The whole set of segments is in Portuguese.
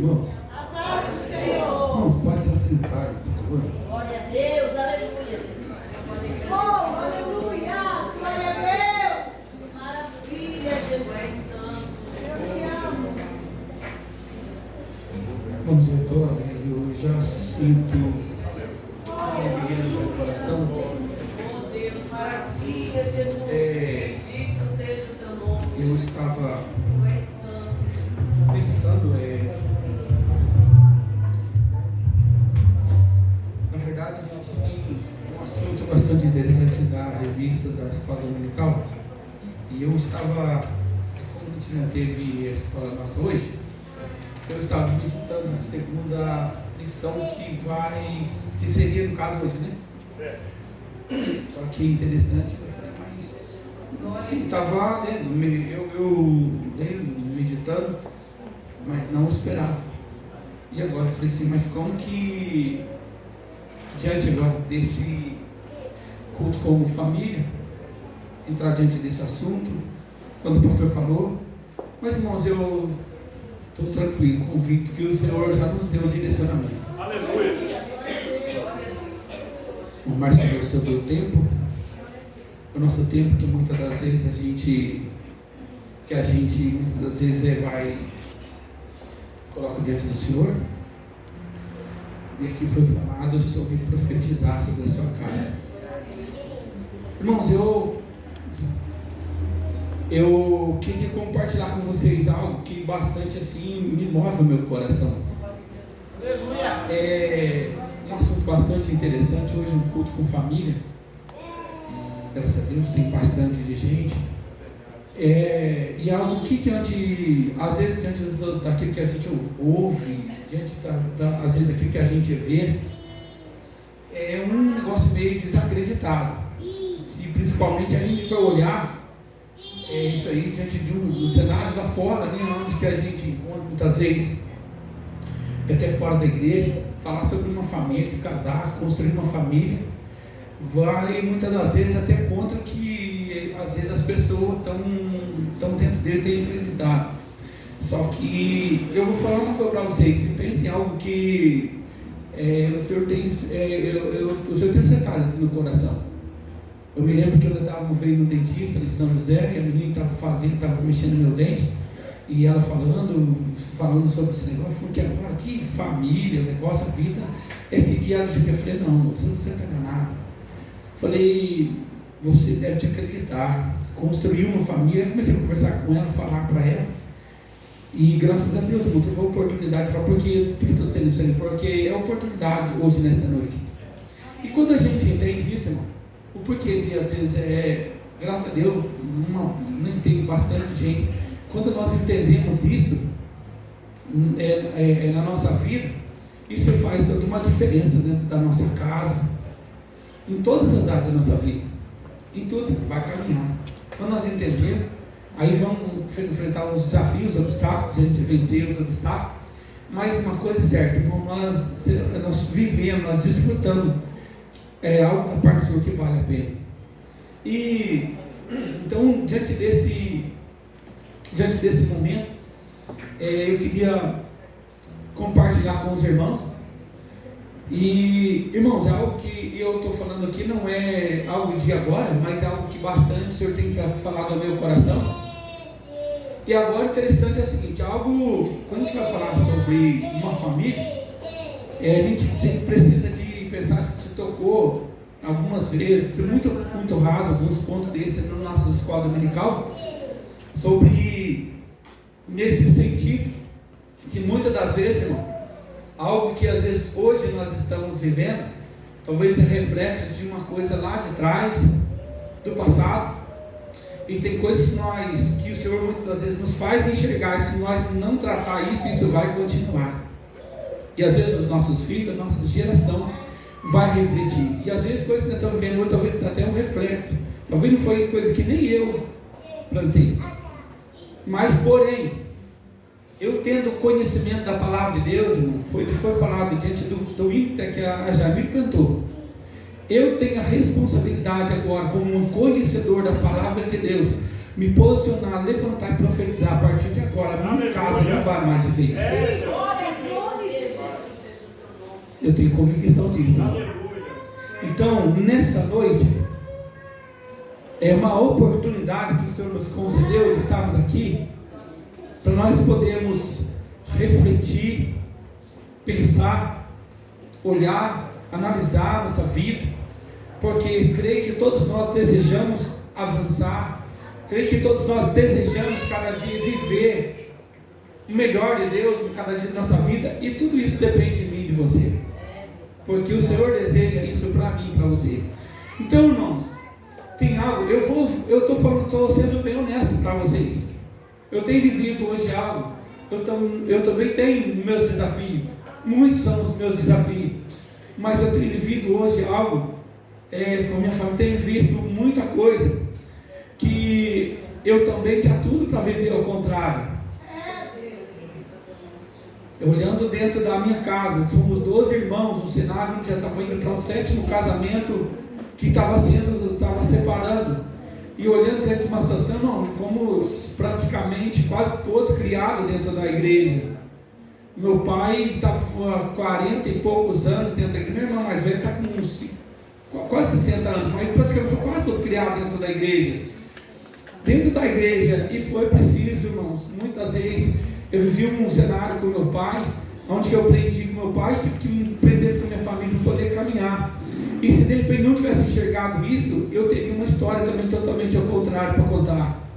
irmãos? A paz do Senhor. Irmãos, pode se assentar, por favor. Glória a Deus, aleluia. Oh, aleluia, glória a Deus. Maravilha, Jesus Santo. Eu te amo. Irmãos, eu estou alegre, eu já sinto alegria no meu coração. Oh, Deus, maravilha, Jesus. Bendito seja o teu nome. Eu estava Tu és santo. meditando, na verdade, a gente tem um assunto bastante interessante da revista da escola dominical. E eu estava, como a gente não teve a escola nossa hoje, eu estava meditando na segunda lição que seria no caso hoje, né? Só que interessante, eu falei, mas sim, estava lendo, eu lendo, meditando, mas não esperava. E agora eu falei assim, mas como que diante agora desse culto como família, entrar diante desse assunto, quando o pastor falou, mas irmãos, eu estou tranquilo, convicto que o Senhor já nos deu o direcionamento. Aleluia. O Márcio deu sobre o tempo, o nosso tempo que muitas das vezes a gente muitas das vezes vai, coloca diante do Senhor. E aqui foi falado sobre profetizar sobre a sua casa. Irmãos, eu queria compartilhar com vocês algo que bastante assim me move o meu coração. É um assunto bastante interessante. Hoje um culto com família. Graças a Deus tem bastante de gente. E algo que às vezes diante daquilo que a gente ouve, diante às vezes daquilo que a gente vê, é um negócio meio desacreditado. Se principalmente a gente for olhar isso aí diante do cenário lá fora, né, onde que a gente encontra muitas vezes, até fora da igreja, falar sobre uma família, de casar, construir uma família, vai muitas das vezes até contra o que às vezes as pessoas estão dentro dele, têm acreditado. Só que eu vou falar uma coisa para vocês, se pense em algo que o Senhor tem acertado isso no coração. Eu me lembro que eu veio no dentista de São José, e a menina estava mexendo no meu dente, e ela falando sobre esse negócio, porque agora que família, o negócio, a vida é seguir a lógica. Eu falei, não, você está enganado. Falei, você deve te acreditar, construir uma família. Comecei a conversar com ela, falar para ela, e graças a Deus eu tive a oportunidade de falar. Por que estou dizendo isso aí? Porque é oportunidade hoje, nesta noite. E quando a gente entende isso, irmão, o porquê de às vezes graças a Deus, nem tem bastante gente. Quando nós entendemos isso na nossa vida, isso faz toda uma diferença dentro da nossa casa, em todas as áreas da nossa vida, em tudo, vai caminhar. Quando nós entendemos, aí vamos enfrentar os desafios, os obstáculos, a gente vencer os obstáculos, mas uma coisa é certa, irmão, nós vivemos, nós desfrutamos, algo da parte do Senhor que vale a pena. E então, diante desse momento, eu queria compartilhar com os irmãos. E irmãos, é algo que eu estou falando aqui, não é algo de agora, mas é algo que bastante o Senhor tem falado ao meu coração. E agora interessante é o seguinte, quando a gente vai falar sobre uma família, a gente precisa de pensar, a gente tocou algumas vezes, muito raso, alguns pontos desses na nossa escola dominical, sobre, nesse sentido, que muitas das vezes, irmão, algo que às vezes hoje nós estamos vivendo, talvez é reflexo de uma coisa lá de trás, do passado, e tem coisas que o Senhor muitas das vezes nos faz enxergar, se nós não tratar isso vai continuar. E às vezes os nossos filhos, a nossa geração vai refletir. E às vezes coisas que nós estamos vendo hoje, talvez até um reflexo. Talvez não foi coisa que nem eu plantei. Mas, porém, eu tendo conhecimento da palavra de Deus, irmão, foi falado diante do hino que a Jamil cantou. Eu tenho a responsabilidade agora, como um conhecedor da palavra de Deus, me posicionar, levantar e profetizar a partir de agora. Minha casa não vai mais viver isso. Eu tenho convicção disso. Então, nesta noite, é uma oportunidade que o Senhor nos concedeu de estarmos aqui, para nós podermos refletir, pensar, olhar, analisar nossa vida, porque creio que todos nós desejamos avançar, creio que todos nós desejamos cada dia viver o melhor de Deus em cada dia da nossa vida, e tudo isso depende de mim e de você, porque o Senhor deseja isso para mim e para você. Então, irmãos, tem algo, eu estou sendo bem honesto para vocês. Eu tenho vivido hoje algo, eu também tenho meus desafios, muitos são os meus desafios, mas eu tenho vivido hoje algo, com a minha família, tenho visto muita coisa, que eu também tinha tudo para viver ao contrário. Olhando dentro da minha casa, somos 12 irmãos, um cenário onde já estava indo para o 7º casamento, que estava separando, e olhando diante de uma situação, não, fomos praticamente quase todos criados dentro da igreja. Meu pai estava há 40 e poucos anos dentro da igreja, meu irmão mais velho está com uns quase 60 anos, mas praticamente foi quase todo criado dentro da igreja. Dentro da igreja, e foi preciso, irmãos, muitas vezes eu vivi um cenário com meu pai, onde eu aprendi com meu pai, tive que me prender com a minha família para poder caminhar. E se de repente não tivesse enxergado isso, eu teria uma história também totalmente ao contrário para contar,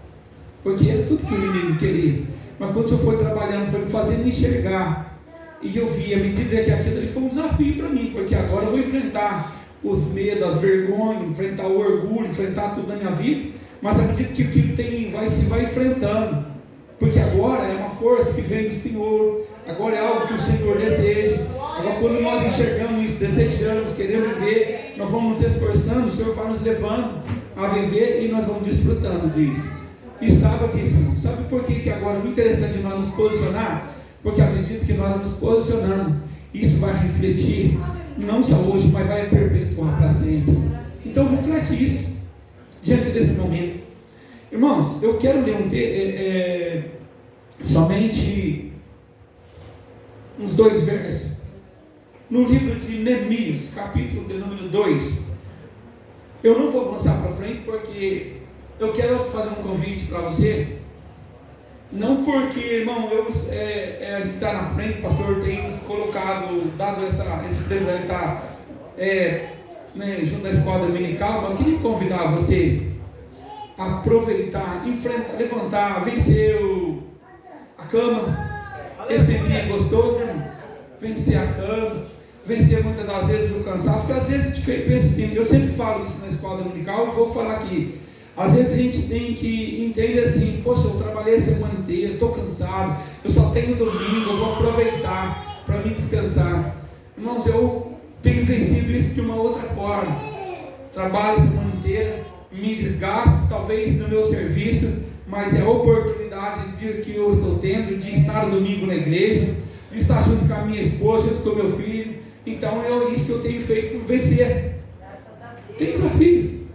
porque era tudo que o inimigo queria. Mas quando o Senhor foi trabalhando, foi me fazendo enxergar, e eu vi, à medida que aquilo ali foi um desafio para mim, porque agora eu vou enfrentar os medos, as vergonhas, enfrentar o orgulho, enfrentar tudo na minha vida, mas à medida que aquilo se vai enfrentando, porque agora é uma força que vem do Senhor, agora é algo que o Senhor deseja. Agora, quando nós enxergamos isso, desejamos, queremos viver, nós vamos nos esforçando, o Senhor vai nos levando a viver, e nós vamos desfrutando disso. E saiba disso, irmão. Sabe por que agora é muito interessante nós nos posicionar? Porque à medida que nós nos posicionamos, isso vai refletir, não só hoje, mas vai perpetuar para sempre. Então reflete isso, diante desse momento. Irmãos, eu quero ler somente uns 2 versos. No livro de Neemias, capítulo de número 2. Eu não vou avançar para frente, porque eu quero fazer um convite para você. Não porque, irmão, a gente está na frente, o pastor tem nos colocado, dado esse privilégio de estar junto da escola dominical, mas eu queria convidar você a aproveitar, enfrentar, levantar, vencer a cama. Esse tempinho é gostoso, né, irmão? Vencer a cama, vencer muitas das vezes o cansaço, porque às vezes a gente pensa assim, eu sempre falo isso na escola dominical, e vou falar aqui, às vezes a gente tem que entender assim, poxa, eu trabalhei a semana inteira, estou cansado, eu só tenho domingo, eu vou aproveitar para me descansar. Irmãos, eu tenho vencido isso de uma outra forma. Trabalho a semana inteira, me desgasto, talvez no meu serviço, mas é a oportunidade que eu estou tendo de estar no domingo na igreja, de estar junto com a minha esposa, junto com o meu filho. Então é isso que eu tenho feito, vencer. Tem desafios.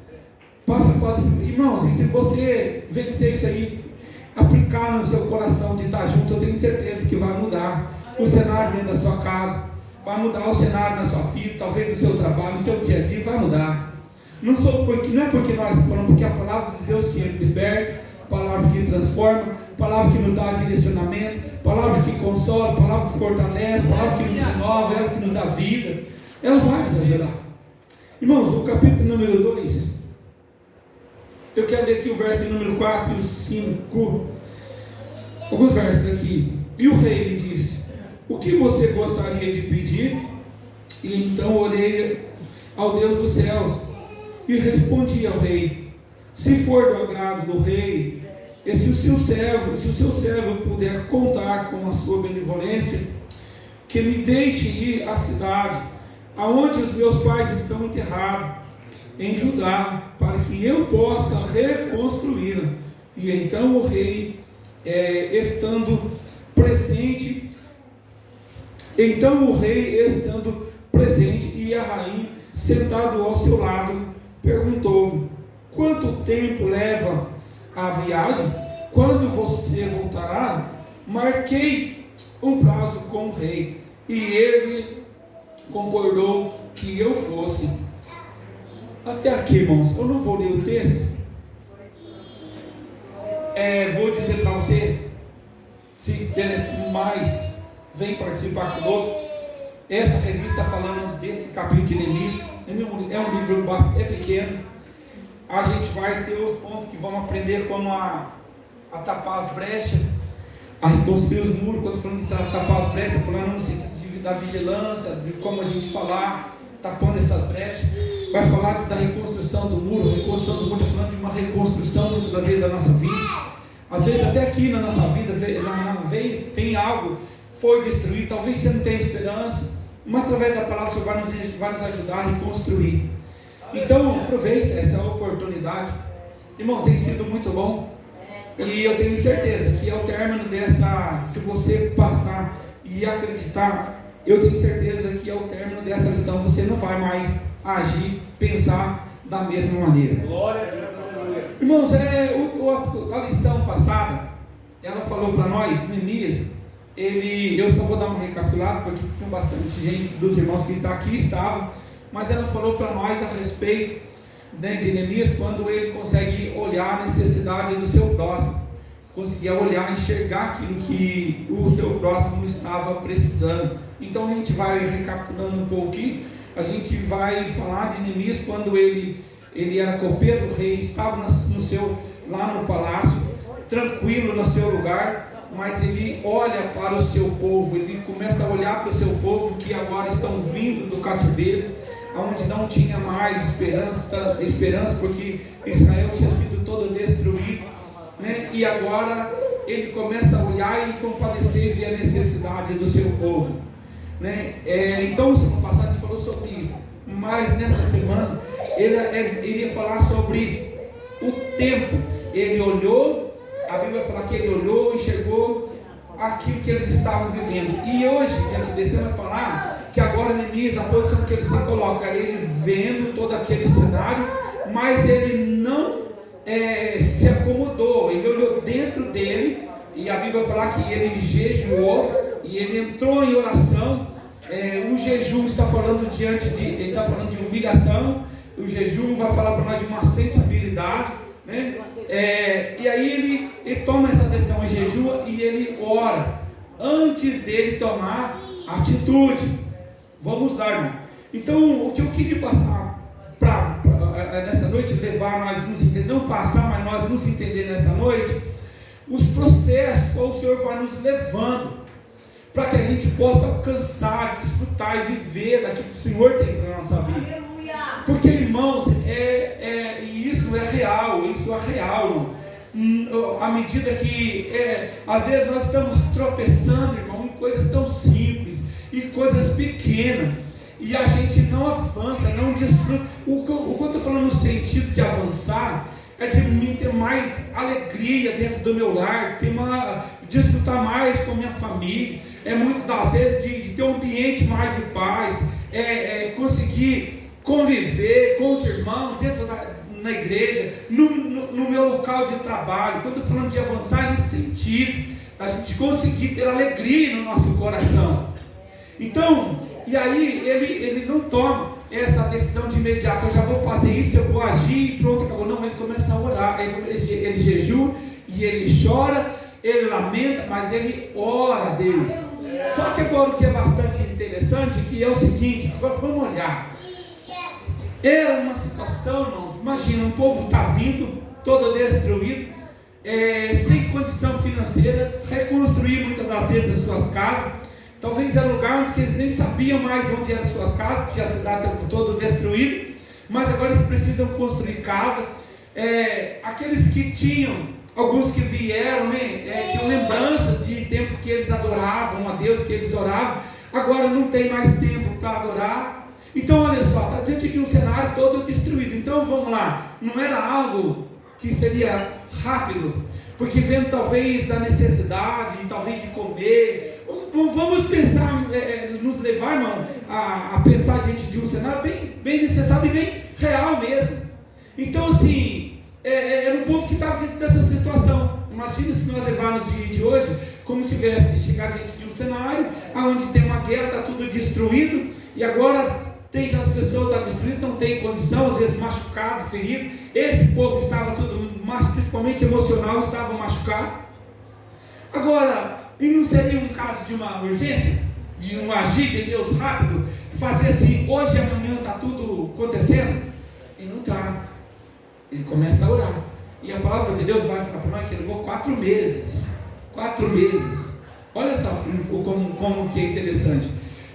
Passa a fase, irmãos, e se você vencer isso aí, aplicar no seu coração de estar junto, eu tenho certeza que vai mudar o cenário dentro da sua casa, vai mudar o cenário na sua vida, talvez no seu trabalho, no seu dia a dia, vai mudar. Não é porque nós estamos falando, porque a palavra de Deus que liberta, a palavra que transforma, a palavra que nos dá direcionamento, a palavra que consola, a palavra que fortalece, a palavra que nos renova, ela que nos dá vida, ela vai nos ajudar. Irmãos, o capítulo número 2, eu quero ler aqui o verso número 4 e o 5, alguns versos aqui. E o rei lhe disse: o que você gostaria de pedir? E então orei ao Deus dos céus e respondi ao rei: se for do agrado do rei, e se o seu servo puder contar com a sua benevolência, que me deixe ir à cidade aonde os meus pais estão enterrados, em Judá, para que eu possa reconstruí-la. E então o rei, estando presente e a rainha sentado ao seu lado, perguntou: quanto tempo leva a viagem? Quando você voltará? Marquei um prazo com o rei, e ele concordou que eu fosse. Até aqui, irmãos, eu não vou ler o texto. Vou dizer para você, se quer mais, vem participar conosco. Essa revista falando desse capítulo de Neemias, é um livro bastante pequeno. A gente vai ter os pontos que vamos aprender como a tapar as brechas, a reconstruir os muros. Quando falando de tapar as brechas, estou falando no sentido da vigilância, de como a gente falar, tapando essas brechas. Vai falar da reconstrução do muro. Reconstrução do muro, estou falando de uma reconstrução muitas das vezes da nossa vida. Às vezes até aqui na nossa vida tem algo, foi destruído, talvez você não tenha esperança, mas através da palavra o Senhor vai nos ajudar a reconstruir. Então aproveita essa oportunidade, irmão, tem sido muito bom, e eu tenho certeza que ao término dessa, se você passar e acreditar, eu tenho certeza que ao término dessa lição você não vai mais agir, pensar da mesma maneira. Glória a Deus. Irmãos, a lição passada, ela falou para nós, Neemias, eu só vou dar uma recapitulada, porque tinha bastante gente dos irmãos que estavam, mas ela falou para nós a respeito, né, de Neemias, quando ele consegue olhar a necessidade do seu próximo, conseguia olhar, enxergar aquilo que o seu próximo estava precisando. Então a gente vai recapitulando um pouquinho, a gente vai falar de Neemias quando ele era copeiro do rei, estava lá no palácio, tranquilo no seu lugar, mas ele olha para o seu povo, ele começa a olhar para o seu povo que agora estão vindo do cativeiro, onde não tinha mais esperança porque Israel tinha sido todo destruído, né? E agora ele começa a olhar e compadecer e ver a necessidade do seu povo, né? Então, semana passada a gente falou sobre isso, mas nessa semana ele iria falar sobre o tempo. Ele olhou, a Bíblia vai falar que ele olhou, enxergou aquilo que eles estavam vivendo. E hoje, diante desse tema, vai falar que agora Neemias, a posição que ele se coloca, ele vendo todo aquele cenário, mas ele não se acomodou, ele olhou dentro dele, e a Bíblia vai falar que ele jejuou, e ele entrou em oração. O jejum está falando ele está falando de humilhação. O jejum vai falar para nós de uma sensibilidade, né? E aí ele toma essa decisão, ele jejua e ele ora antes dele tomar atitude. Vamos lá, irmão. Então, o que eu queria passar nessa noite, levar nós nos entender, não passar, mas nós nos entender nessa noite, os processos qual o Senhor vai nos levando, para que a gente possa alcançar, desfrutar e viver daquilo que o Senhor tem para a nossa vida. Porque, irmãos, isso é real, irmão. À medida que, às vezes nós estamos tropeçando, irmão, em coisas tão simples, em coisas pequenas, e a gente não avança, não desfruta. O que eu estou falando no sentido de avançar, é de mim ter mais alegria dentro do meu lar, desfrutar mais com a minha família, muitas das vezes de ter um ambiente mais de paz, conseguir conviver com os irmãos dentro na igreja, no meu local de trabalho. Quando eu estou falando de avançar nesse sentido, a gente conseguir ter alegria no nosso coração. Então, e aí ele não toma essa decisão de imediato, eu já vou fazer isso, eu vou agir e pronto, acabou. Não, ele começa a orar, ele jejua e ele chora, ele lamenta, mas ele ora a Deus. Só que agora o que é bastante interessante, que é o seguinte, agora vamos olhar. Era uma situação, irmãos, imagina, um povo está vindo, todo destruído, sem condição financeira, reconstruir muitas das vezes as suas casas. Talvez era um lugar onde eles nem sabiam mais onde eram as suas casas, porque a cidade estava toda destruída, mas agora eles precisam construir casa. Aqueles que tinham, alguns que vieram, né, tinham lembrança de tempo que eles adoravam a Deus, que eles oravam, agora não tem mais tempo para adorar. Então olha só, está diante de um cenário todo destruído. Então vamos lá, não era algo que seria rápido, porque vendo talvez a necessidade, talvez de comer. Vamos pensar, nos levar, irmão, a pensar diante de um cenário bem necessário e bem real mesmo. Então assim, era um povo que estava dentro dessa situação. Imagina se nós levarmos de hoje, como se tivesse chegado diante de um cenário onde tem uma guerra, está tudo destruído, E agora tem aquelas pessoas da destruídas, não tem condição, às vezes machucado, ferido. Esse povo estava tudo, mas principalmente emocional, estava machucado. Agora, e não seria um caso de uma urgência, de um agir de Deus rápido, fazer assim, hoje e amanhã está tudo acontecendo? E não está. Ele começa a orar. E a palavra de Deus vai falar para nós que ele levou 4 meses. 4 meses. Olha só como que é interessante.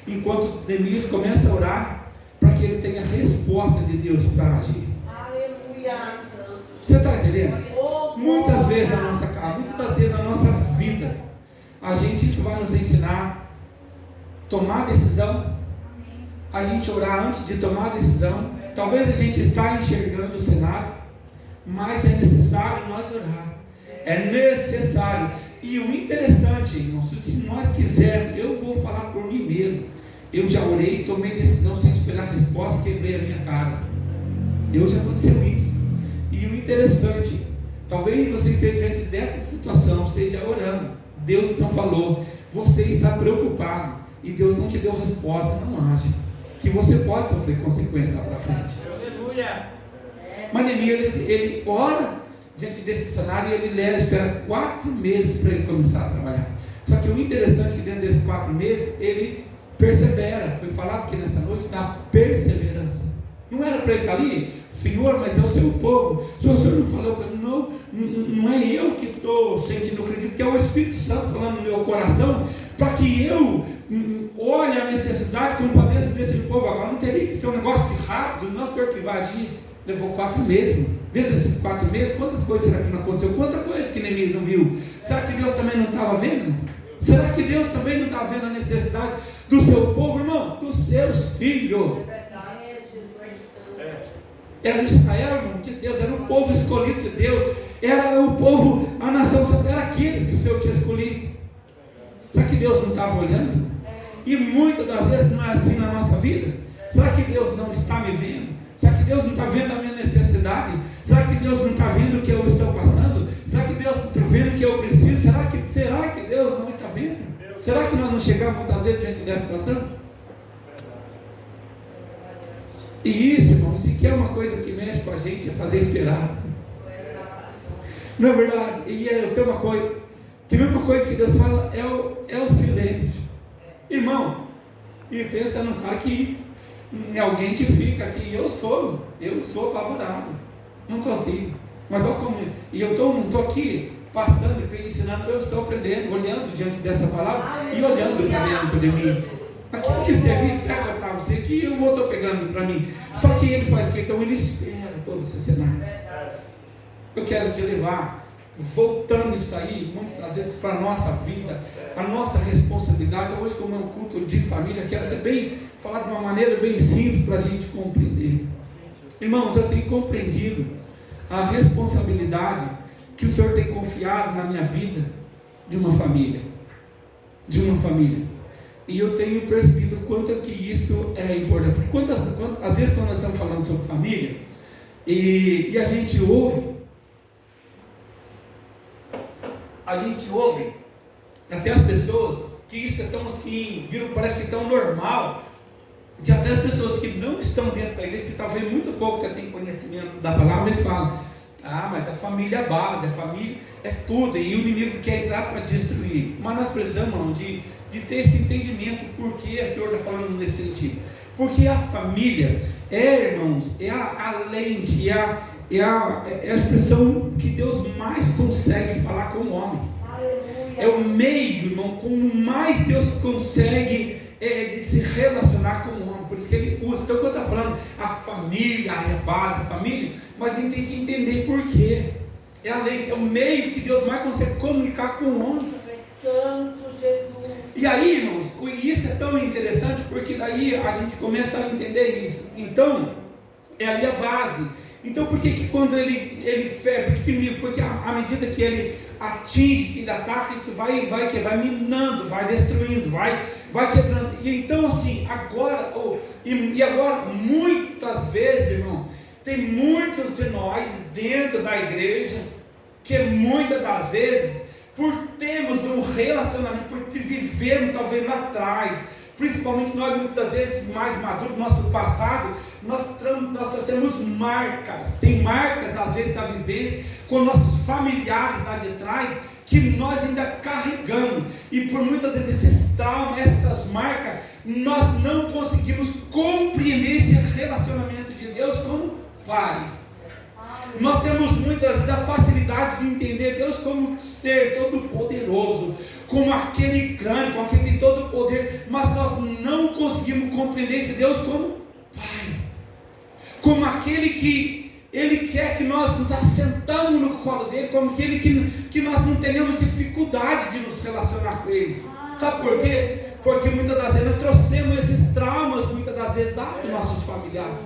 Enquanto Neemias começa a orar, para que ele tenha resposta de Deus para agir. Aleluia. Você está entendendo? Muitas vezes na nossa casa, muitas das vezes na nossa vida, isso vai nos ensinar a tomar decisão, a gente orar antes de tomar decisão. Talvez a gente está enxergando o cenário, mas é necessário nós orar. É necessário. E o interessante, irmãos, se nós quisermos, eu vou falar por mim mesmo. Eu já orei, tomei decisão sem esperar a resposta, quebrei a minha cara. Já aconteceu isso. E o interessante, talvez você esteja diante dessa situação, esteja orando, Deus não falou, você está preocupado e Deus não te deu resposta, não age, que você pode sofrer consequências lá para frente. Aleluia. Mas Neemias, ele ora diante desse cenário e ele espera 4 meses para ele começar a trabalhar. Só que o interessante é que dentro desses 4 meses ele persevera. Foi falado aqui nessa noite da perseverança. Não era para ele estar ali, Senhor, mas é o seu povo. Se o Senhor não falou para mim, não é eu que estou sentindo, eu acredito que é o Espírito Santo falando no meu coração, para que eu olhe a necessidade, compadeça desse povo. Agora não teria que ser um negócio rápido, não é o Senhor que vai agir. Levou 4 meses. Dentro desses 4 meses, quantas coisas será que não aconteceu? Quanta coisa que Neemias não viu? Será que Deus também não estava vendo? Será que Deus também não está vendo a necessidade do seu povo, irmão? Dos seus filhos. Era Israel, irmão, de Deus, era o povo escolhido de Deus, era o povo, a nação santa, era aqueles que o Senhor tinha escolhido. Será que Deus não estava olhando? E muitas das vezes não é assim na nossa vida. Será que Deus não está me vendo? Será que Deus não está vendo a minha necessidade? Será que Deus não está vendo o que eu estou passando? Será que Deus não está vendo o que eu preciso? Será que Deus não está vendo? Será que nós não chegamos muitas vezes diante dessa situação? E isso, irmão, se quer uma coisa que mexe com a gente, é fazer esperar. Não é verdade? E eu tenho uma coisa, que a mesma coisa que Deus fala é o silêncio. Irmão, e pensa num cara em alguém que fica aqui, eu sou apavorado, não consigo. Mas olha como, e eu não estou aqui passando e ensinando, eu estou aprendendo, olhando diante dessa palavra e olhando para dentro de mim. Aquilo que servir, pega para você que eu estou pegando para mim. Só que ele faz o que? Então ele espera todo esse cenário. Eu quero te levar, voltando isso aí, muitas das vezes para a nossa vida, a nossa responsabilidade. Hoje, como é um culto de família, quero falar de uma maneira bem simples para a gente compreender. Irmãos, eu tenho compreendido a responsabilidade que o Senhor tem confiado na minha vida de uma família. E eu tenho percebido o quanto que isso é importante. Porque às vezes quando nós estamos falando sobre família, e a gente ouve até as pessoas que isso é tão assim, parece que tão normal, de até as pessoas que não estão dentro da igreja, que talvez muito pouco têm conhecimento da palavra, eles falam, mas a família é a base, a família é tudo, e o inimigo quer entrar para destruir. Mas nós precisamos, irmão, de ter esse entendimento, porque o Senhor está falando nesse sentido. Porque a família irmãos, é a lente, é a expressão que Deus mais consegue falar com o homem. É o meio, irmão, como mais Deus consegue de se relacionar com o homem. Por isso que ele usa. Então, quando está falando a família, a base, a família, mas a gente tem que entender por quê. É a lente, é o meio que Deus mais consegue comunicar com o homem. Santo Jesus. E aí, irmãos, isso é tão interessante, porque daí a gente começa a entender isso. Então, é ali a base. Então, por que quando ele fere? Porque à medida que ele atinge, que ele ataca, isso vai minando, vai destruindo, vai quebrando. E então, assim, agora, muitas vezes, irmão, tem muitos de nós dentro da igreja, que muitas das vezes, por termos um relacionamento, por vivermos talvez lá atrás, principalmente nós, muitas das vezes mais maduros, nosso passado, nós trazemos marcas, tem marcas às vezes da vivência, com nossos familiares lá de trás, que nós ainda carregamos, e por muitas vezes esses traumas, essas marcas, nós não conseguimos compreender esse relacionamento de Deus como Pai. Nós temos muitas vezes a facilidade de entender Deus como ser todo poderoso, como aquele grande, como aquele que tem todo o poder, mas nós não conseguimos compreender esse Deus como Pai, como aquele que Ele quer que nós nos assentamos no colo dele, como aquele que nós não tenhamos dificuldade de nos relacionar com Ele. Sabe por quê? Porque muitas das vezes nós trouxemos esses traumas, muitas das vezes, dos nossos familiares.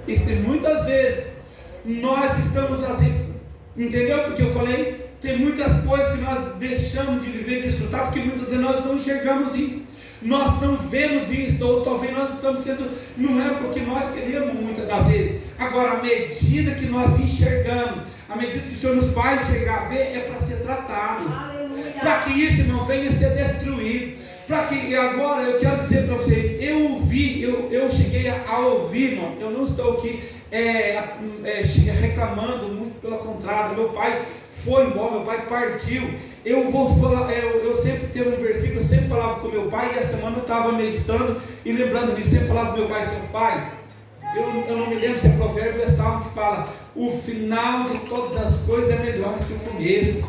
E se muitas vezes nós estamos assim, entendeu? Porque eu falei, tem muitas coisas que nós deixamos de viver, de desfrutar, porque muitas vezes nós não enxergamos isso, nós não vemos isso, ou talvez nós estamos sendo, não é porque nós queremos muitas das vezes. Agora, à medida que nós enxergamos, à medida que o Senhor nos faz chegar a ver, é para ser tratado, para que isso não venha a ser destruído. Para que agora eu quero dizer para vocês, eu cheguei a ouvir, irmão, eu não estou aqui reclamando, muito pelo contrário, meu pai foi embora, meu pai partiu. Eu vou falar, eu sempre tenho um versículo, eu sempre falava com meu pai, e essa semana eu estava meditando e lembrando disso, sempre falava com meu pai, seu pai, eu não me lembro se é provérbio ou é salmo que fala, o final de todas as coisas é melhor do que o começo.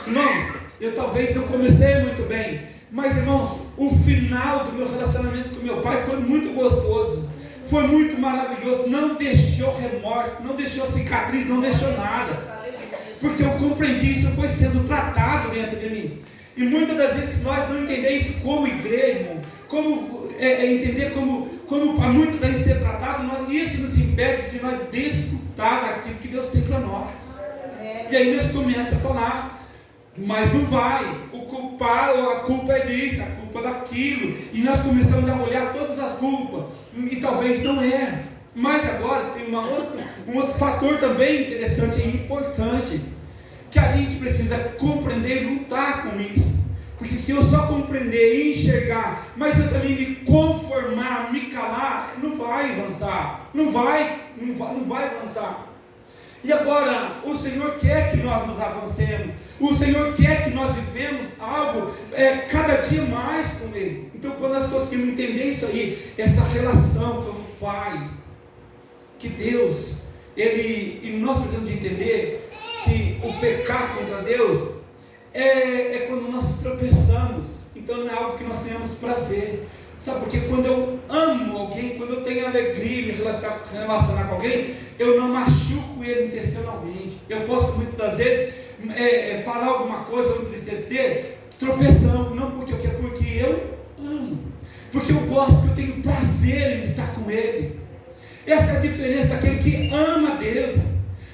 Irmãos, eu talvez não comecei muito bem, mas irmãos, o final do meu relacionamento com meu pai foi muito gostoso, foi muito maravilhoso, não deixou remorso, não deixou cicatriz, não deixou nada, porque eu compreendi isso, foi sendo tratado dentro de mim. E muitas das vezes nós não entendemos isso como igreja, irmão, como entender como para muitas vezes ser tratado, isso nos impede de nós desfrutar daquilo que Deus tem para nós. E aí nós começamos a falar, mas não vai, o culpado, a culpa é disso, a culpa é daquilo, e nós começamos a olhar todas as culpas, e talvez não é. Mas agora tem um outro fator também interessante e importante, que a gente precisa compreender e lutar com isso. Porque se eu só compreender e enxergar, mas eu também me conformar, me calar, não vai avançar, não vai avançar. E agora, o Senhor quer que nós nos avancemos, o Senhor quer que nós vivemos algo cada dia mais com Ele. Então quando nós conseguimos entender isso aí, essa relação como Pai, que Deus, e nós precisamos de entender que o pecar contra Deus é quando nós tropeçamos, então não é algo que nós tenhamos prazer, sabe? Porque quando eu amo alguém, quando eu tenho alegria em me relacionar com alguém, eu não machuco ele intencionalmente. Eu posso muitas das vezes falar alguma coisa ou entristecer, tropeçando, não porque eu quero, porque eu amo, porque eu gosto, porque eu tenho prazer em estar com ele. Essa é a diferença daquele que ama Deus.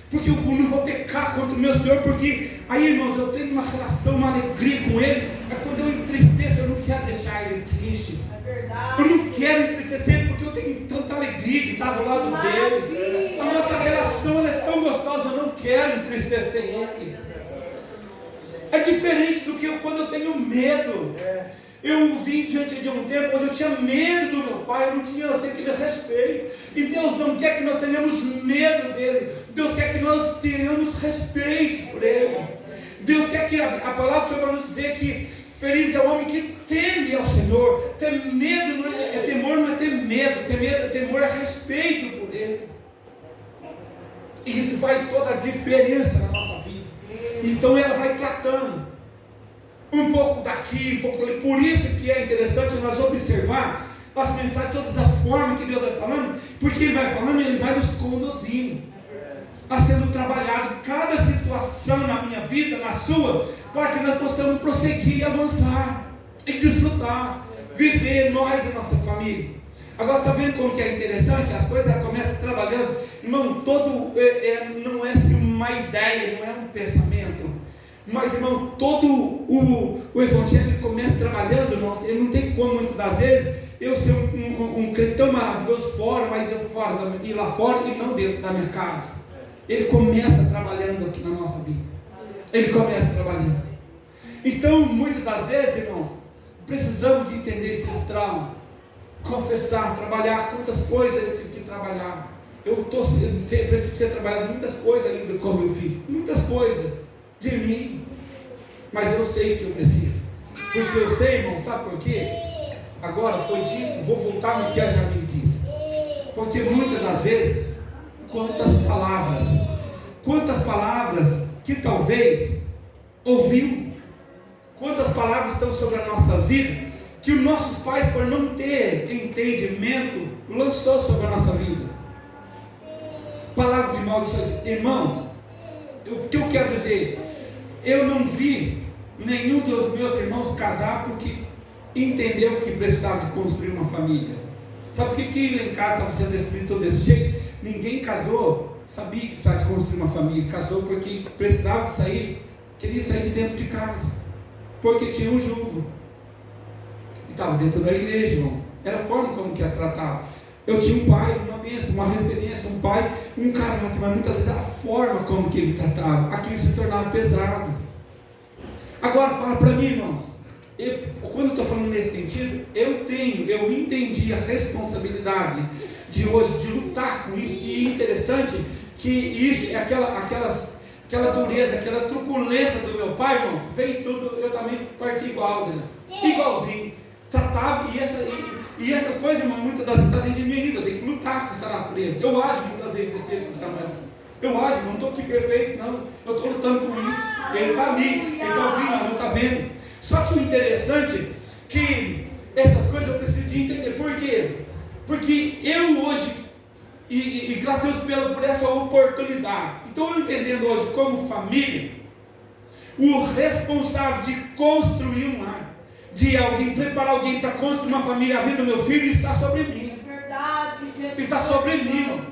Porque eu não vou pecar contra o meu Senhor, porque aí, irmãos, eu tenho uma relação, uma alegria com Ele, mas quando eu entristeço, eu não quero deixar Ele triste. Eu não quero entristecer, porque eu tenho tanta alegria de estar do lado dele. A nossa relação ela é tão gostosa, eu não quero entristecer Ele. É diferente do que quando eu tenho medo. Eu vim diante de um tempo onde eu tinha medo do meu pai, eu não tinha aquele respeito. E Deus não quer que nós tenhamos medo dele. Deus quer que nós tenhamos respeito por ele. Deus quer que a palavra do Senhor vai nos dizer que feliz é o homem que teme ao Senhor. Ter medo não é temor, não é ter medo. Temor é respeito por ele. E isso faz toda a diferença na nossa vida. Então ela vai tratando um pouco daqui, um pouco dali. Por isso que é interessante nós observar as mensagens, todas as formas que Deus vai falando, porque Ele vai falando e Ele vai nos conduzindo a sendo trabalhado cada situação na minha vida, na sua, para que nós possamos prosseguir e avançar e desfrutar, viver nós e nossa família. Agora está vendo como que é interessante? As coisas começam trabalhando, irmão, não é uma ideia, não é um pensamento. Mas, irmão, todo o Evangelho começa trabalhando, irmão. Ele não tem como, muitas das vezes, eu ser um cristão maravilhoso fora, mas eu ir lá fora e não dentro da minha casa. Ele começa trabalhando aqui na nossa vida. Ele começa trabalhando. Então, muitas das vezes, irmãos, precisamos de entender esses traumas, confessar, trabalhar. Quantas coisas eu tive que trabalhar. Preciso ser trabalhado muitas coisas ainda com meu filho, muitas coisas de mim, mas eu sei que eu preciso, porque eu sei, irmão, sabe por quê? Agora foi dito, vou voltar no que a Jamile disse, porque muitas das vezes, quantas palavras que talvez ouviu, quantas palavras estão sobre as nossas vidas, que os nossos pais, por não ter entendimento, lançou sobre a nossa vida. Palavra de maldição. Irmão, o que eu quero dizer? Eu não vi nenhum dos meus irmãos casar porque entendeu que precisava de construir uma família. Sabe por que lá em casa estava sendo escrito desse jeito? Ninguém casou, sabia que precisava de construir uma família. Casou porque precisava de sair, queria sair de dentro de casa, porque tinha um jugo. E estava dentro da igreja, irmão. Era a forma como que ia tratar. Eu tinha um pai, uma bênção, uma referência, um pai, um caráter, mas muitas vezes a forma como que ele tratava, aquilo se tornava pesado. Agora fala para mim, irmãos, quando eu estou falando nesse sentido, eu entendi a responsabilidade de hoje, de lutar com isso, e é interessante que isso é aquela dureza, aquela truculência do meu pai, irmão, veio tudo, eu também parti igualzinho, tratava, e essas coisas, irmão, muitas das vezes está dentro de mim ainda, eu tenho que lutar com essa natureza. Eu acho muitas vezes desse jeito com o Samuel. Eu acho, irmão, não estou aqui perfeito, não. Eu estou lutando com isso. Ele está ali, ele está ouvindo, ele está vendo. Só que o interessante é que essas coisas eu preciso de entender. Por quê? Porque eu hoje, e graças a Deus por essa oportunidade, então eu entendendo hoje como família, o responsável de construir um lar, de alguém, preparar alguém para construir uma família, a vida do meu filho está sobre mim. Está sobre mim, irmão.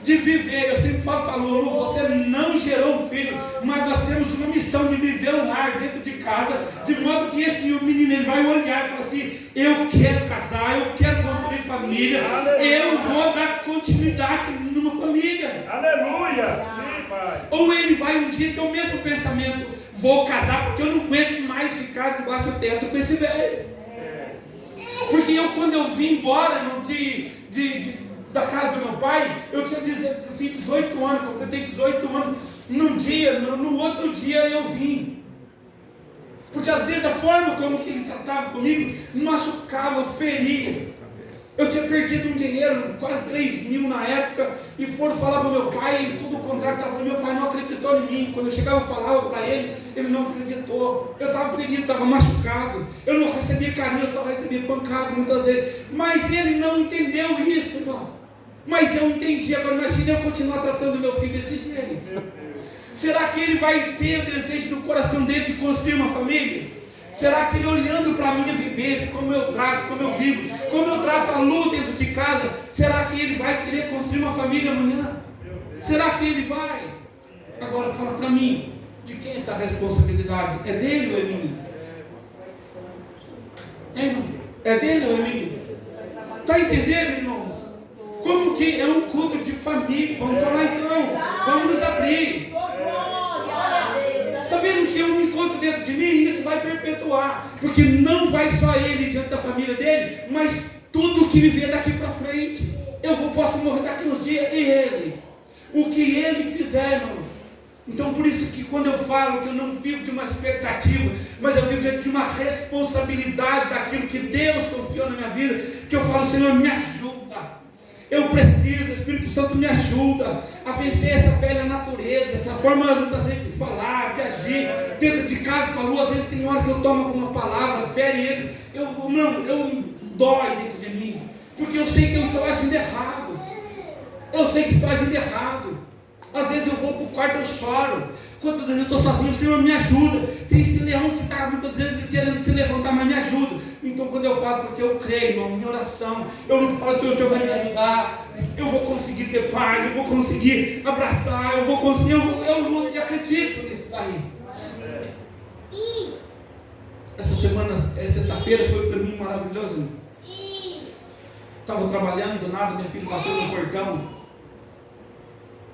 De viver, eu sempre falo para a Lulu, você não gerou um filho, mas nós temos uma missão de viver um lar dentro de casa, de modo que esse menino ele vai olhar e falar assim: eu quero casar, eu quero construir família, eu vou dar continuidade numa família. Aleluia! Sim, pai. Ou ele vai um dia ter o mesmo pensamento: vou casar porque eu não aguento mais ficar debaixo do teto com esse velho. Porque quando eu vim embora da casa do meu pai, eu fiz 18 anos, completei 18 anos, no outro dia eu vim. Porque às vezes a forma como que ele tratava comigo me machucava, feria. Eu tinha perdido um dinheiro, quase 3 mil na época, e foram falar para o meu pai, e tudo o contrário, meu pai não acreditou em mim. Quando eu chegava e falava para ele, ele não acreditou. Eu estava ferido, estava machucado, eu não recebia carinho, eu só recebia pancada muitas vezes. Mas ele não entendeu isso, irmão. Mas eu entendi. Agora imagine eu continuar tratando meu filho desse jeito. Será que ele vai ter o desejo no coração dele de construir uma família? Será que ele, olhando para a minha vivência, como eu trato, como eu vivo, como eu trato a luta dentro de casa, será que ele vai querer construir uma família amanhã? Será que ele vai? Agora fala para mim, de quem é essa responsabilidade? É dele ou é minha? É dele ou é minha? Está entendendo, irmãos? Como que é um culto de família? Vamos falar então, vamos nos abrir. Está vendo que eu me encontro dentro de mim e isso vai perpetuar, porque não vai só ele diante da família dele, mas tudo que viver daqui para frente. Posso morrer daqui uns dias, e ele, o que ele fizer, irmãos. Então por isso que quando eu falo que eu não vivo de uma expectativa, mas eu vivo diante de uma responsabilidade daquilo que Deus confiou na minha vida, que eu falo: Senhor, me ajuda. Eu preciso, o Espírito Santo me ajuda a vencer essa velha natureza, essa forma muitas vezes de falar, de agir, dentro de casa com a lua. Às vezes tem hora que eu tomo alguma palavra, fere ele, eu dói dentro de mim, porque eu sei que eu estou agindo errado, Às vezes eu vou para o quarto, eu choro. Quantas vezes eu estou sozinho, o Senhor me ajuda. Tem esse leão que está muitas vezes querendo se levantar, mas me ajuda. Então quando eu falo, porque eu creio, irmão, minha oração, eu não falo: Senhor, o Senhor vai me ajudar, eu vou conseguir ter paz, eu vou conseguir abraçar, eu luto e acredito nisso daí. Essa semana, sexta-feira foi para mim maravilhoso. Estava trabalhando, do nada minha filha bateu no portão.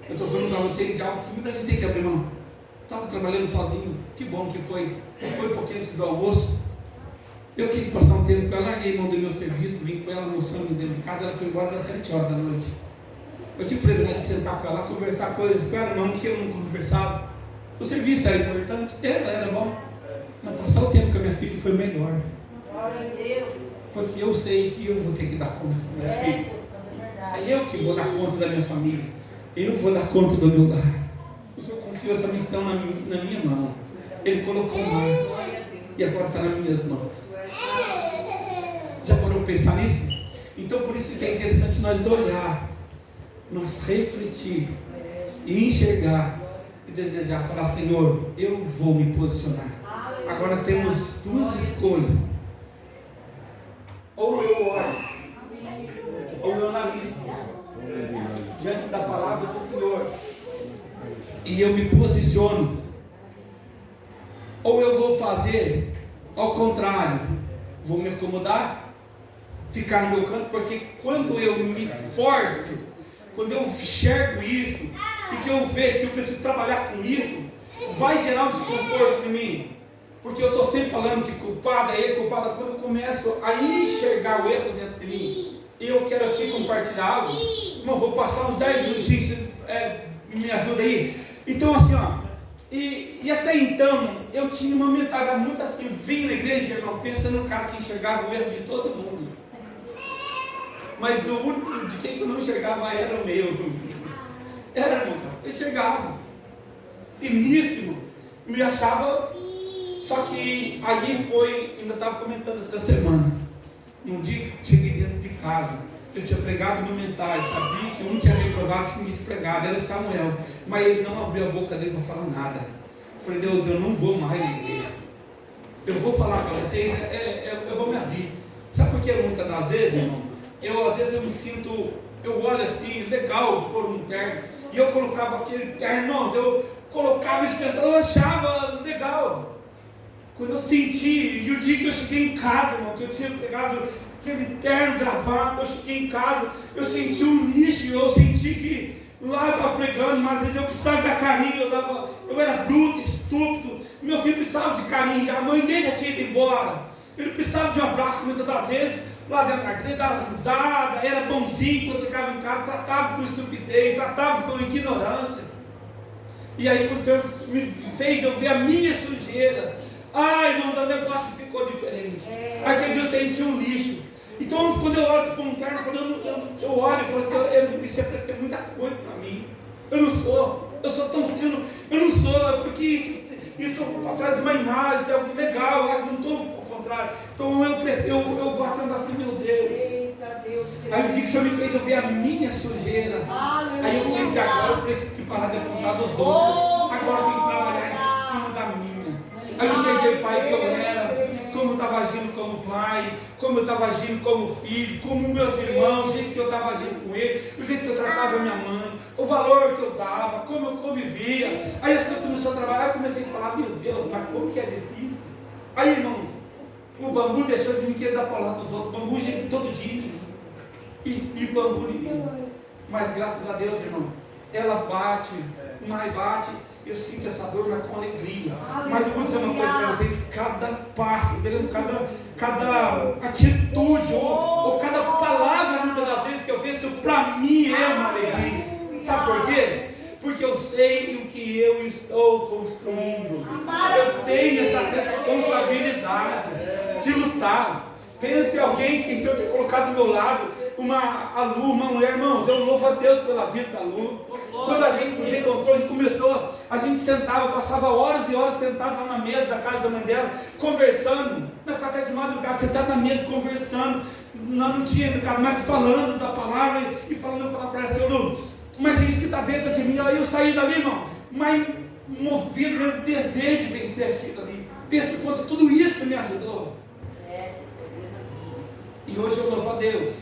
Eu estou falando para vocês de algo que muita gente tem que abrir mão. Estava trabalhando sozinho, que bom que foi. Não foi um pouquinho antes do almoço. Eu queria passar um tempo com ela, larguei mão do meu serviço, vim com ela no sangue dentro de casa, ela foi embora das 7 horas da noite. Eu tive o privilégio de sentar com ela, conversar coisas com ela, não que eu não conversava. O serviço era importante, era bom, mas passar o tempo com a minha filha foi melhor. Porque eu sei que eu vou ter que dar conta da minha filha. É eu que vou dar conta da minha família. Eu vou dar conta do meu lar. O Senhor confiou essa missão na minha mão. Ele colocou o mar. E agora está nas minhas mãos. Já parou pensar nisso? Então por isso que é interessante nós olhar, nós refletir e enxergar e desejar, falar: Senhor, eu vou me posicionar. Agora temos duas escolhas: ou eu oro, ou eu analiso diante da palavra do Senhor e eu me posiciono, ou eu vou fazer ao contrário, vou me acomodar, ficar no meu canto, porque quando eu me forço, quando eu enxergo isso e que eu vejo que eu preciso trabalhar com isso, vai gerar um desconforto em mim, porque eu estou sempre falando que culpado é ele, culpado. Quando eu começo a enxergar o erro dentro de mim e eu quero aqui compartilhar algo, irmão, vou passar uns 10 minutinhos, me ajuda aí. Então assim, e até então eu tinha uma mentalidade muito assim, vim na igreja, irmão, pensando no cara que enxergava o erro de todo mundo, mas o único de quem eu não enxergava era o meu. Era, irmão, eu enxergava, e nisso, irmão, me achava. Só que aí foi, ainda estava comentando essa semana, um dia que cheguei dentro de casa, eu tinha pregado uma mensagem, sabia que um tinha reprovado, tinha pregado, era o Samuel, mas ele não abriu a boca dele para falar nada. Eu falei: Deus, eu não vou mais na igreja, eu vou falar para vocês, eu vou me abrir. Sabe por que muitas das vezes, irmão, às vezes eu me sinto, eu olho assim, legal por um terno, e eu colocava aquele terno, irmãos, eu colocava isso, eu achava legal. Quando eu senti, e o dia que eu cheguei em casa, irmão, que eu tinha pegado aquele terno gravado, eu cheguei em casa, eu senti um lixo, eu senti que lá eu estava pregando, mas às vezes eu precisava dar carinho, eu era bruto, estúpido, meu filho precisava de carinho, a mãe dele já tinha ido embora, ele precisava de um abraço muitas das vezes, lá dentro da igreja, dava risada, era bonzinho quando chegava em casa, tratava com estupidez, tratava com ignorância. E aí quando o Senhor me fez eu ver a minha sujeira, irmão, o negócio ficou diferente. Aquele dia eu senti um lixo. Então quando eu olho para um terno, eu olho e falo assim: isso é para ser muita coisa para mim. Eu não sou porque isso para trás de uma imagem, de algo legal, eu não estou ao contrário. Então eu gosto de andar, falei: meu Deus. Aí o dia que o Senhor me fez eu ver a minha sujeira, aí eu falei assim: agora eu preciso parar de apontar dos outros, agora eu tenho que trabalhar em cima da minha. Aí eu cheguei o pai que eu era, como eu estava agindo como pai, como eu estava agindo como filho, como meus irmãos, o jeito que eu estava agindo com ele, o jeito que eu tratava a minha mãe, o valor que eu dava, como eu convivia. Aí as coisas começaram a trabalhar, eu comecei a falar: meu Deus, mas como que é difícil. Aí, irmãos, o bambu deixou de me querer dar palavra dos outros, o bambu gente todo dia em mim, e bambu em mim. Mas graças a Deus, irmão, ela bate, mais bate. Eu sinto essa dor, mas com alegria. Mas eu vou dizer uma coisa para vocês: cada passo, cada atitude, ou cada palavra, muitas das vezes que eu vejo, isso para mim é uma alegria. Sabe por quê? Porque eu sei o que eu estou construindo. Eu tenho essa responsabilidade de lutar. Pense em alguém que eu tenho colocado do meu lado, a Lu, uma mulher, irmãos, eu louvo a Deus pela vida da Lu. Quando a gente nos encontrou, a gente começou, a gente sentava, passava horas e horas sentado lá na mesa da casa da mãe dela, conversando. Nós ficávamos até de madrugada, sentado na mesa, conversando. Nós não tínhamos educado, mas falando da palavra e falando, eu falava para ela: Senhor Lu, mas é isso que está dentro de mim. Aí eu saí dali, irmão, mas movido pelo desejo de vencer aquilo ali. Pensa quanto tudo isso me ajudou. E hoje eu louvo a Deus,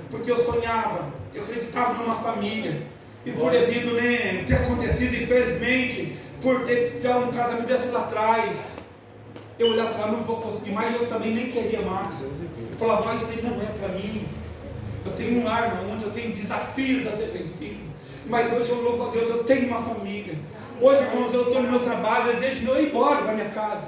porque eu sonhava, eu acreditava numa família. E por devido ter acontecido, infelizmente, por ter um casamento desse lá atrás, eu olhava e falava: não vou conseguir mais, eu também nem queria mais. Eu falava: mas isso aí não é para mim. Eu tenho um lar onde eu tenho desafios a ser vencido. Mas hoje eu louvo a Deus, eu tenho uma família. Hoje, irmãos, eu estou no meu trabalho, eu deixo eu ir embora para minha casa.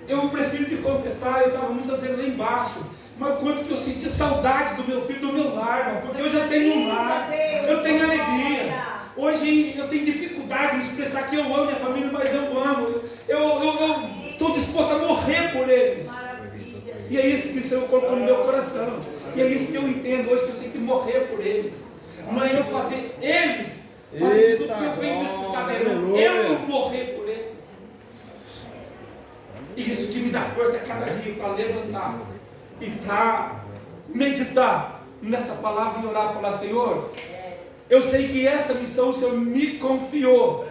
Eu preciso te confessar, eu estava muitas vezes lá embaixo, mas o quanto que eu senti saudade do meu filho, do meu lar, irmão, porque hoje eu tenho um lar, eu tenho alegria. Hoje eu tenho dificuldade de expressar que eu amo minha família, mas eu amo. Eu estou disposto a morrer por eles. E é isso que o Senhor colocou no meu coração. E é isso que eu entendo hoje, que eu tenho que morrer por eles. Não é eu fazer eles fazer tudo que eu venho desfrutar dele. Eu morrer por eles. E isso que me dá força a cada dia para levantar e para meditar nessa palavra e orar e falar: Senhor, eu sei que essa missão o Senhor me confiou,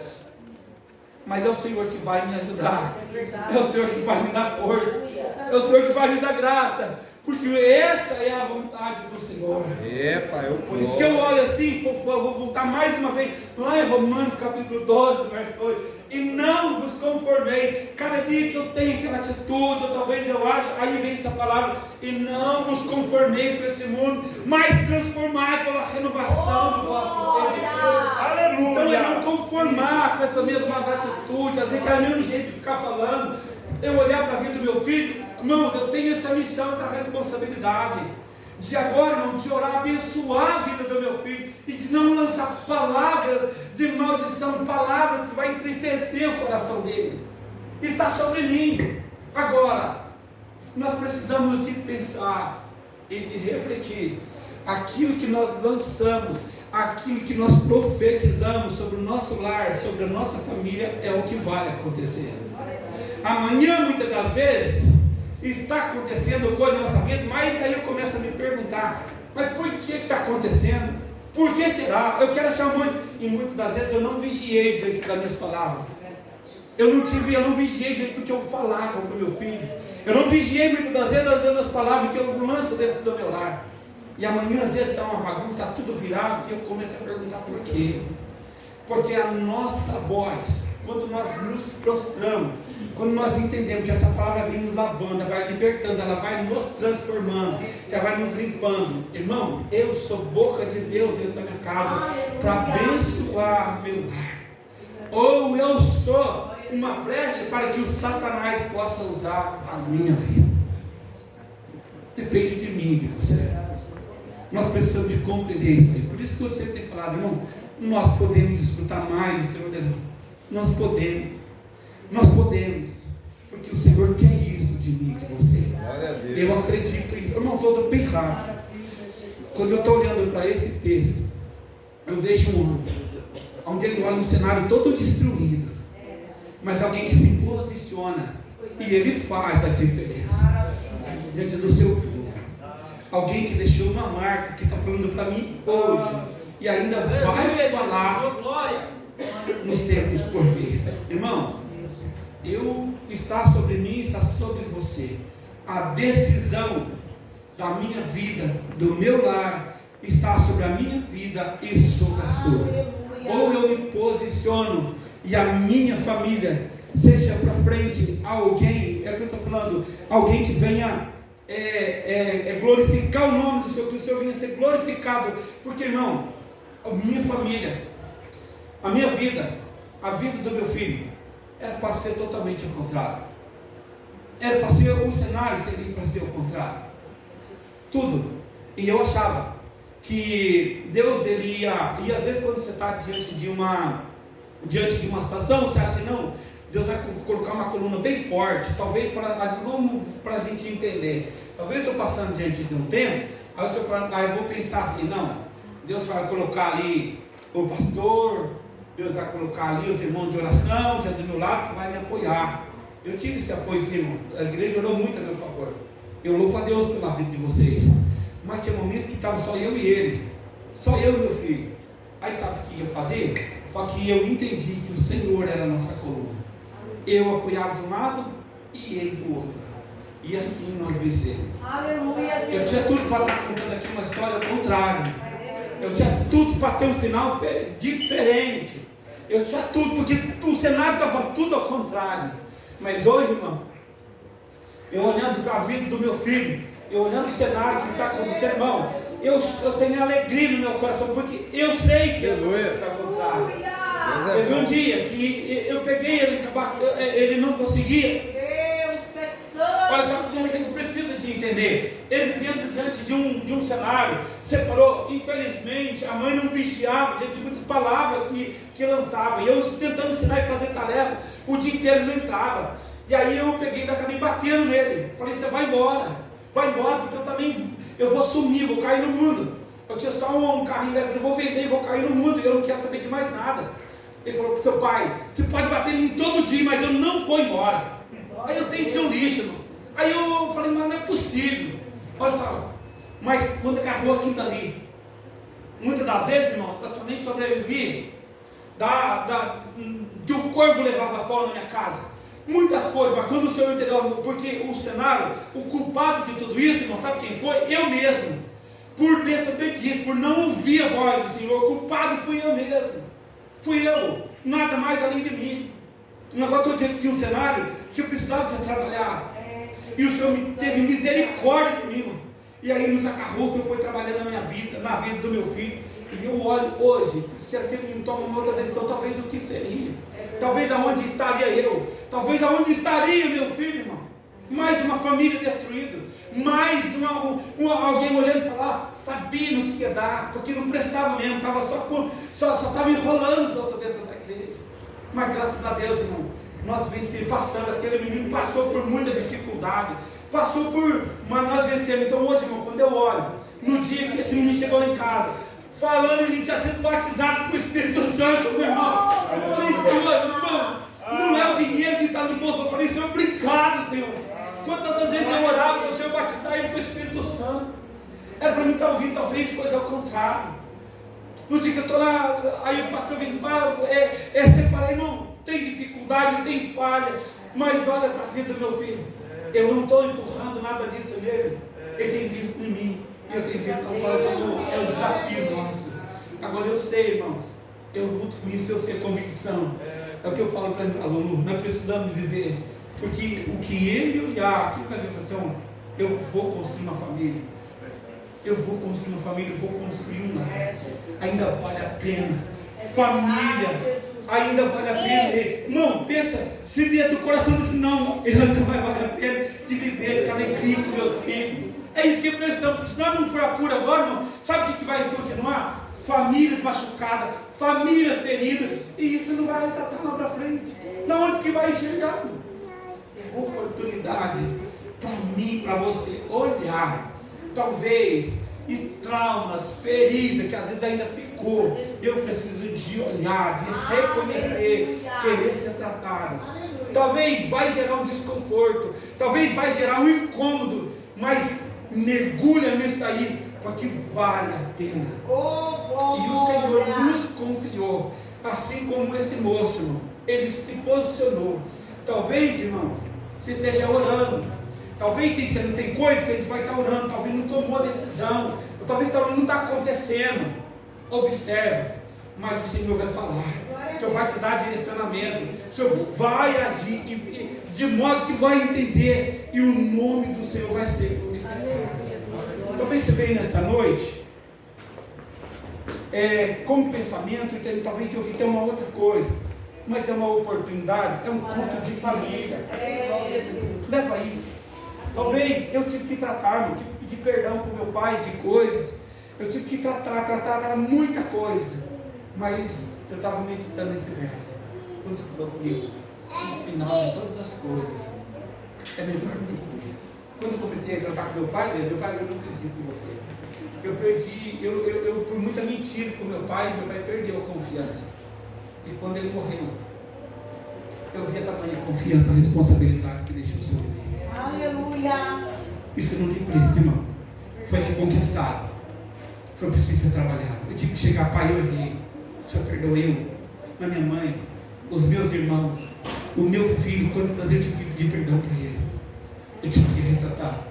mas é o Senhor que vai me ajudar, é o Senhor que vai me dar força, é o Senhor que vai me dar graça, porque essa é a vontade do Senhor. Por isso que eu olho assim, vou voltar mais uma vez lá em Romanos capítulo 12, verso 2. E não vos conformei. Cada dia que eu tenho aquela atitude, ou talvez eu acho, aí vem essa palavra: e não vos conformei com esse mundo, mas transformai pela renovação do vosso entendimento. Aleluia. Então é não conformar com essas mesmas atitudes, assim, que é o mesmo jeito de ficar falando. Eu olhar para a vida do meu filho, irmãos, eu tenho essa missão, essa responsabilidade de agora, irmão, de orar, abençoar a vida do meu filho e de não lançar palavras de maldição, palavras que vai entristecer o coração dele. Está sobre mim. Agora, nós precisamos de pensar e de refletir aquilo que nós lançamos, aquilo que nós profetizamos sobre o nosso lar, sobre a nossa família, é o que vai acontecer. Amanhã, muitas das vezes, está acontecendo coisa na nossa vida, mas aí eu começo a me perguntar: mas por que está acontecendo? Por que será? Eu quero achar um monte. E muitas das vezes eu não vigiei diante das minhas palavras. Eu não vigiei diante do que eu falava para o meu filho. Eu não vigiei muitas das vezes as palavras que eu lanço dentro do meu lar. E amanhã às vezes está uma bagunça, está tudo virado, e eu começo a perguntar por quê. Porque a nossa voz, quando nós nos prostramos, quando nós entendemos que essa palavra vem nos lavando, ela vai libertando, ela vai nos transformando, que ela vai nos limpando. Irmão, eu sou boca de Deus dentro da minha casa para abençoar meu lar. Ou eu sou uma brecha para que o Satanás possa usar a minha vida. Depende de mim e de você. Nós precisamos de compreender isso aí. Por isso que eu sempre tenho falado, irmão, nós podemos desfrutar mais do Senhor. Nós podemos, porque o Senhor quer isso de mim, de você. Eu acredito nisso. Irmão, estou bem rápido. Quando eu estou olhando para esse texto, eu vejo um homem, onde ele olha um cenário todo destruído, mas alguém que se posiciona e ele faz a diferença diante do seu povo. Alguém que deixou uma marca, que está falando para mim hoje e ainda vai falar nos tempos por vir. Irmãos, está sobre mim, está sobre você. A decisão da minha vida, do meu lar, está sobre a minha vida e sobre a sua. Ou eu me posiciono e a minha família seja para frente alguém, é o que eu estou falando, alguém que venha glorificar o nome do Senhor, que o Senhor venha ser glorificado. Porque, irmão, a minha família, a minha vida, a vida do meu filho, era para ser totalmente ao contrário. Era para ser, o cenário seria para ser ao contrário. Tudo. E eu achava que Deus, ele ia, e às vezes quando você está diante de uma situação, você acha assim, não, Deus vai colocar uma coluna bem forte, talvez, vamos para a gente entender. Talvez eu estou passando diante de um tempo, aí o Senhor fala, eu vou pensar assim, não, Deus vai colocar ali o pastor, Deus vai colocar ali os irmãos de oração, que é do meu lado, que vai me apoiar. Eu tive esse apoio, sim, irmão. A igreja orou muito a meu favor. Eu louvo a Deus pela vida de vocês. Mas tinha momento que estava só eu e ele, só eu e meu filho. Aí sabe o que eu fazia? Só que eu entendi que o Senhor era a nossa coluna. Eu apoiava de um lado e ele do outro. E assim nós vencemos. Aleluia. Eu tinha tudo para estar contando aqui uma história ao contrário. Eu tinha tudo para ter um final diferente. Eu tinha tudo, porque o cenário estava tudo ao contrário. Mas hoje, irmão, eu olhando para a vida do meu filho, eu olhando o cenário que está acontecendo, irmão, eu tenho alegria no meu coração, porque eu sei que está ao contrário. Teve um dia que eu peguei ele não conseguia. Olha só como a gente precisa de entender. Ele vivendo diante de um cenário, separou. Infelizmente, a mãe não vigiava diante de muitas palavras que lançava. E eu tentando ensinar e fazer tarefa, o dia inteiro não entrava. E aí eu peguei e acabei batendo nele. Falei, você vai embora, porque eu também vou sumir, vou cair no mundo. Eu tinha só um carrinho, eu vou vender e vou cair no mundo, e eu não quero saber de mais nada. Ele falou para o seu pai, você pode bater em mim todo dia, mas eu não vou embora. Aí eu senti um lixo, irmão. Aí eu falei, mas não é possível. Olha só, mas quando agarrou aquilo dali, muitas das vezes, irmão, eu também sobrevivi que o corvo levava pau na minha casa. Muitas coisas, mas quando o Senhor entendeu, porque o cenário, o culpado de tudo isso, irmão, sabe quem foi? Eu mesmo. Por desobediência, por não ouvir a voz do Senhor, o culpado fui eu mesmo. Fui eu, nada mais além de mim. Agora estou diante de um cenário que eu precisava ser trabalhado. E o Senhor teve misericórdia comigo. E aí nos agarrou, o Senhor foi trabalhando na minha vida, na vida do meu filho. E eu olho hoje, se aquele não toma uma outra decisão, talvez o que seria? Talvez aonde estaria eu? Talvez aonde estaria meu filho, irmão? Mais uma família destruída. Mais alguém olhando e falar, sabia no que ia dar, porque não prestava mesmo, só estava enrolando os outros dentro da igreja. Mas graças a Deus, irmão, nós vencemos, passamos, aquele menino passou por muita dificuldade, mas nós vencemos. Então hoje, irmão, quando eu olho, no dia que esse menino chegou lá em casa, falando, ele tinha sido batizado com o Espírito Santo, meu irmão. Eu falei, Senhor, irmão, não é o dinheiro que está no bolso. Eu falei, Senhor, obrigado, Senhor. Quantas vezes eu orava para o Senhor batizar ele com o Espírito Santo? Era para mim estar ouvindo, talvez, coisa ao contrário. No dia que eu estou lá, aí o pastor vem e fala, separar, irmão, tem dificuldade, tem falha, mas olha para a vida do meu filho. Eu não estou empurrando nada disso nele. Ele tem visto em mim. Eu tenho visto, é o desafio nosso. Agora eu sei, irmãos, eu luto com isso, eu tenho convicção. É o que eu falo para a Lulu, nós precisamos viver. Porque o que ele olhar, que vai ver assim, eu vou construir uma família. Eu vou construir uma família, eu vou construir um lar. Ainda vale a pena. Família, ainda vale a pena. Irmão, pensa, se dentro do coração diz, não, ainda vai valer a pena de viver a alegria com meus filhos. É isso que precisamos, porque se nós não for a cura agora, irmão, sabe o que vai continuar? Famílias machucadas, famílias feridas, e isso não vai tratar lá para frente. Na onde que vai enxergar? É oportunidade para mim, para você olhar, talvez, e traumas, feridas que às vezes ainda ficou. Eu preciso de olhar, de reconhecer, querer ser tratado. Talvez vai gerar um desconforto, talvez vai gerar um incômodo, mas mergulha nisso daí, porque vale a pena. E o Senhor nos confiou, assim como esse moço, irmão, ele se posicionou. Talvez, irmãos, você esteja orando, talvez tem coisa que a gente vai estar orando, talvez não tomou a decisão, ou talvez não está acontecendo. Observe, mas o Senhor vai falar, o Senhor vai te dar direcionamento, o Senhor vai agir de modo que vai entender, e o nome do Senhor vai ser glorificado. Talvez você venha nesta noite como pensamento, e talvez te ouvir ter uma outra coisa, mas é uma oportunidade, é um culto de família. Leva isso. Talvez eu tive que tratar, eu tive que pedir perdão para o meu pai de coisas, eu tive que tratar muita coisa, mas eu estava meditando nesse verso, quando você falou comigo, no final de todas as coisas, é melhor do que o começo. Quando eu comecei a tratar com meu pai, eu não acredito em você. Eu perdi, eu por muita mentira com meu pai perdeu a confiança. E quando ele morreu, eu vi a tamanha confiança, a responsabilidade que deixou sobre mim. Aleluia! Isso não tem preço, irmão. Foi reconquistado. Foi preciso ser trabalhado. Eu tive que chegar, pai, eu errei. O Senhor perdoou eu, a minha mãe, os meus irmãos, o meu filho. Quantas vezes eu tive que pedir perdão para ele? Eu tive que retratar.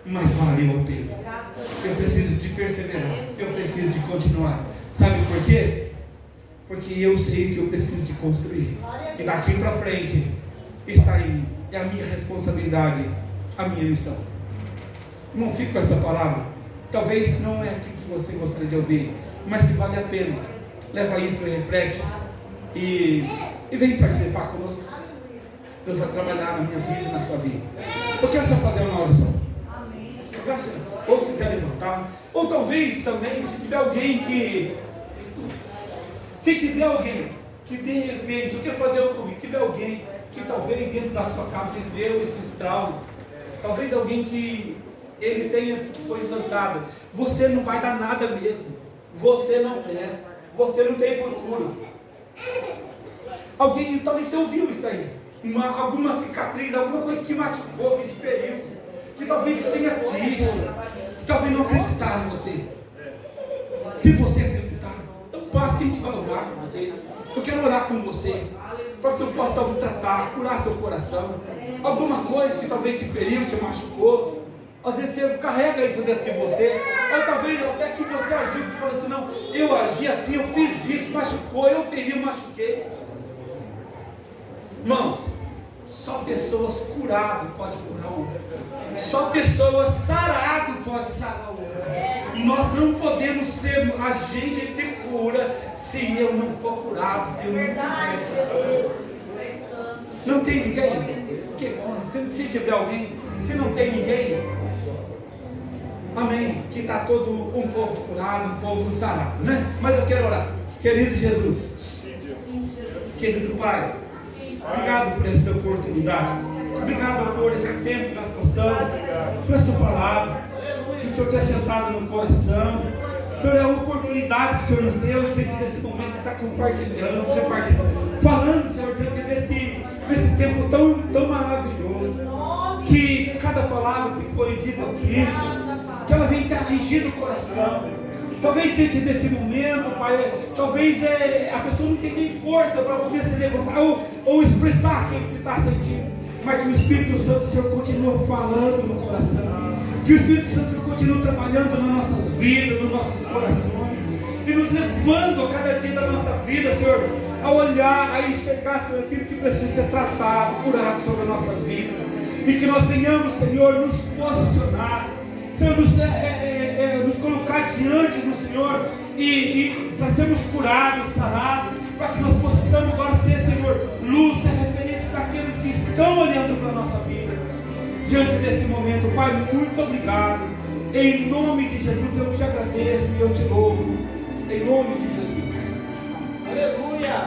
Mas valeu a pena. Eu preciso de perseverar. Eu preciso de continuar. Sabe por quê? Porque eu sei que eu preciso de construir. E daqui para frente está em mim. É a minha responsabilidade, a minha missão. Irmão, fique com essa palavra. Talvez não é aquilo que você gostaria de ouvir, mas se vale a pena, leva isso e reflete. E vem participar conosco. Deus vai trabalhar na minha vida e na sua vida. Eu quero só fazer uma oração. Eu quero, ou se quiser levantar, ou talvez também, se tiver alguém que de repente, eu quero fazer um convite, se tiver alguém que talvez dentro da sua casa viveu esses traumas, talvez alguém que ele tenha, que foi lançado, você não vai dar nada mesmo, você não presta, você não tem futuro. Alguém, talvez você ouviu isso aí, alguma cicatriz, alguma coisa que machucou, que te feriu, que talvez você tenha triste, que talvez não acreditaram em você. Se você acreditar, então passa que a gente vai orar com você. Eu quero orar com você, para que eu possa talvez tratar, curar seu coração. Alguma coisa que talvez te feriu, te machucou. Às vezes você carrega isso dentro de você. Ou talvez até que você agiu, que falou assim, não, eu agi assim, eu fiz isso, machucou, eu feri, eu machuquei. Irmãos, só pessoas curadas podem curar o outro. Só pessoas saradas podem sarar o outro. Nós não podemos ser agente de cura se eu não for curado, se eu não tiver essa. Não tem ninguém? Que bom. Se tiver alguém, se não tem ninguém, amém. Que está todo um povo curado, um povo sarado, né? Mas eu quero orar. Querido Jesus, querido Pai, obrigado por essa oportunidade. Obrigado por esse tempo que nós possamos, por essa palavra que o Senhor tem sentado no coração. Senhor, é a oportunidade que o Senhor nos deu diante desse momento de estar compartilhando, repartindo, falando, Senhor, diante desse tempo tão maravilhoso. Que cada palavra que foi dita aqui, que ela venha ter atingido o coração. Talvez diante desse momento, Pai, talvez a pessoa não tenha nem força para poder se levantar ou expressar aquilo que está sentindo, mas que o Espírito Santo do Senhor continue falando no coração, que o Espírito Santo do Senhor continue trabalhando nas nossas vidas, nos nossos corações, e nos levando a cada dia da nossa vida, Senhor, a olhar, a enxergar, Senhor, aquilo que precisa ser tratado, curado sobre as nossas vidas, e que nós venhamos, Senhor, nos posicionar, Senhor, nos colocar diante do Senhor e para sermos curados, sarados, para que nós possamos agora ser, Senhor, luz, ser referência para aqueles que estão olhando para a nossa vida. Diante desse momento, Pai, muito obrigado. Em nome de Jesus eu te agradeço e eu te louvo. Em nome de Jesus. Aleluia.